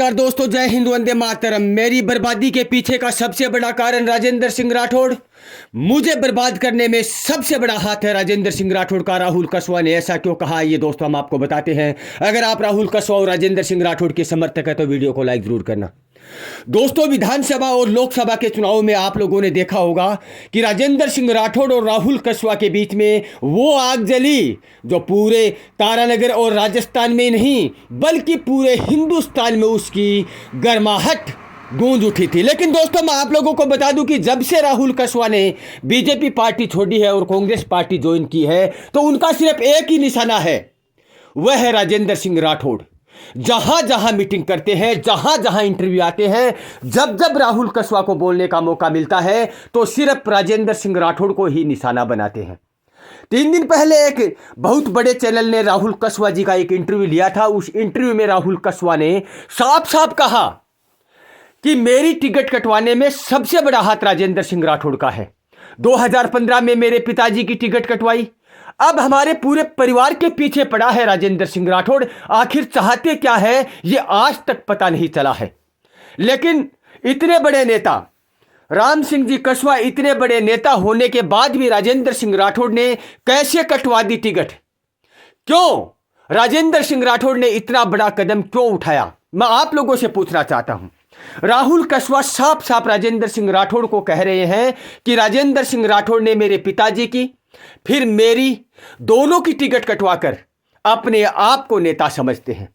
नमस्कार दोस्तों, जय हिंद, वंदे मातरम। मेरी बर्बादी के पीछे का सबसे बड़ा कारण राजेंद्र सिंह राठौड़। मुझे बर्बाद करने में सबसे बड़ा हाथ है राजेंद्र सिंह राठौड़ का। राहुल कसवा ने ऐसा क्यों कहा, ये दोस्तों हम आपको बताते हैं। अगर आप राहुल कसवा और राजेंद्र सिंह राठौड़ के समर्थक है तो वीडियो को लाइक जरूर करना। दोस्तों, विधानसभा और लोकसभा के चुनाव में आप लोगों ने देखा होगा कि राजेंद्र सिंह राठौड़ और राहुल कसवा के बीच में वो आग जली जो पूरे तारानगर और राजस्थान में नहीं बल्कि पूरे हिंदुस्तान में उसकी गर्माहट गूंज उठी थी। लेकिन दोस्तों, मैं आप लोगों को बता दूं कि जब से राहुल कसवा ने बीजेपी पार्टी छोड़ी है और कांग्रेस पार्टी ज्वाइन की है तो उनका सिर्फ एक ही निशाना है, वह है राजेंद्र सिंह राठौड़। जहां जहां मीटिंग करते हैं, जहां जहां इंटरव्यू आते हैं, जब जब राहुल कसवा को बोलने का मौका मिलता है तो सिर्फ राजेंद्र सिंह राठौड़ को ही निशाना बनाते हैं। 3 दिन पहले एक बहुत बड़े चैनल ने राहुल कसवा जी का एक इंटरव्यू लिया था। उस इंटरव्यू में राहुल कसवा ने साफ साफ कहा कि मेरी टिकट कटवाने में सबसे बड़ा हाथ राजेंद्र सिंह राठौड़ का है। 2015 में मेरे पिताजी की टिकट कटवाई, अब हमारे पूरे परिवार के पीछे पड़ा है राजेंद्र सिंह राठौड़। आखिर चाहते क्या है ये आज तक पता नहीं चला है। लेकिन इतने बड़े नेता राम सिंह जी कसवा, इतने बड़े नेता होने के बाद भी राजेंद्र सिंह राठौड़ ने कैसे कटवा दी टिकट? क्यों राजेंद्र सिंह राठौड़ ने इतना बड़ा कदम क्यों उठाया, मैं आप लोगों से पूछना चाहता हूं। राहुल कसवा साफ साफ राजेंद्र सिंह राठौड़ को कह रहे हैं कि राजेंद्र सिंह राठौड़ ने मेरे पिताजी की फिर मेरी दोनों की टिकट कटवाकर अपने आप को नेता समझते हैं।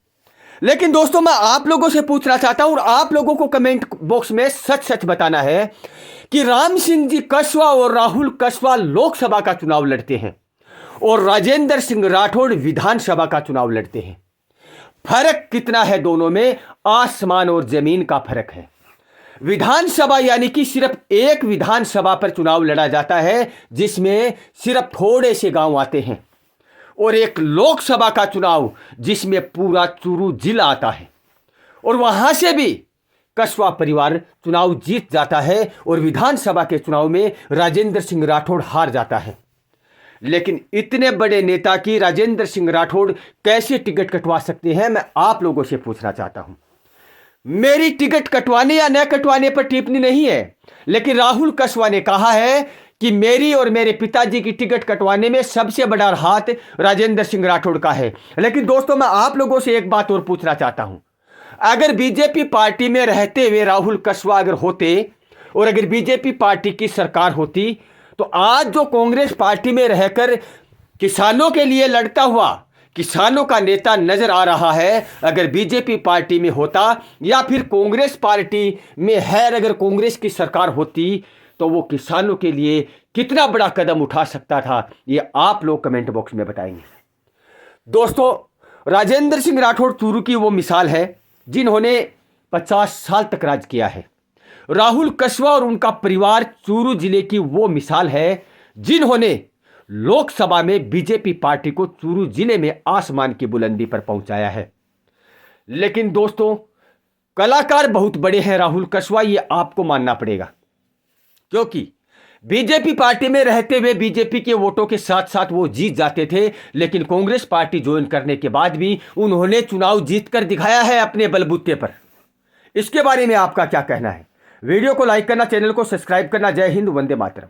लेकिन दोस्तों, मैं आप लोगों से पूछना चाहता हूं और आप लोगों को कमेंट बॉक्स में सच सच बताना है कि राम सिंह जी कसवा और राहुल कसवा लोकसभा का चुनाव लड़ते हैं और राजेंद्र सिंह राठौड़ विधानसभा का चुनाव लड़ते हैं। फर्क कितना है दोनों में? आसमान और जमीन का फर्क है। विधानसभा यानी कि सिर्फ एक विधानसभा पर चुनाव लड़ा जाता है जिसमें सिर्फ थोड़े से गांव आते हैं, और एक लोकसभा का चुनाव जिसमें पूरा चूरू जिला आता है और वहां से भी कसवा परिवार चुनाव जीत जाता है और विधानसभा के चुनाव में राजेंद्र सिंह राठौड़ हार जाता है। लेकिन इतने बड़े नेता की राजेंद्र सिंह राठौड़ कैसे टिकट कटवा सकते हैं, मैं आप लोगों से पूछना चाहता हूं। मेरी टिकट कटवाने या न कटवाने पर टिप्पणी नहीं है, लेकिन राहुल कसवा ने कहा है कि मेरी और मेरे पिताजी की टिकट कटवाने में सबसे बड़ा हाथ राजेंद्र सिंह राठौड़ का है। लेकिन दोस्तों, मैं आप लोगों से एक बात और पूछना चाहता हूं। अगर बीजेपी पार्टी में रहते हुए राहुल कसवा अगर होते और अगर बीजेपी पार्टी की सरकार होती तो आज जो कांग्रेस पार्टी में रहकर किसानों के लिए लड़ता हुआ किसानों का नेता नजर आ रहा है, अगर बीजेपी पार्टी में होता या फिर कांग्रेस पार्टी में है, अगर कांग्रेस की सरकार होती तो वो किसानों के लिए कितना बड़ा कदम उठा सकता था, ये आप लोग कमेंट बॉक्स में बताएंगे। दोस्तों, राजेंद्र सिंह राठौड़ चूरू की वो मिसाल है जिन्होंने 50 साल तक राज किया है। राहुल कसवा और उनका परिवार चूरू जिले की वो मिसाल है जिन्होंने लोकसभा में बीजेपी पार्टी को चूरू जिले में आसमान की बुलंदी पर पहुंचाया है। लेकिन दोस्तों, कलाकार बहुत बड़े हैं राहुल कसवा, ये आपको मानना पड़ेगा, क्योंकि बीजेपी पार्टी में रहते हुए बीजेपी के वोटों के साथ साथ वो जीत जाते थे। लेकिन कांग्रेस पार्टी ज्वाइन करने के बाद भी उन्होंने चुनाव जीतकर दिखाया है अपने बलबूते पर। इसके बारे में आपका क्या कहना है? वीडियो को लाइक करना, चैनल को सब्सक्राइब करना। जय हिंद, वंदे मातरम।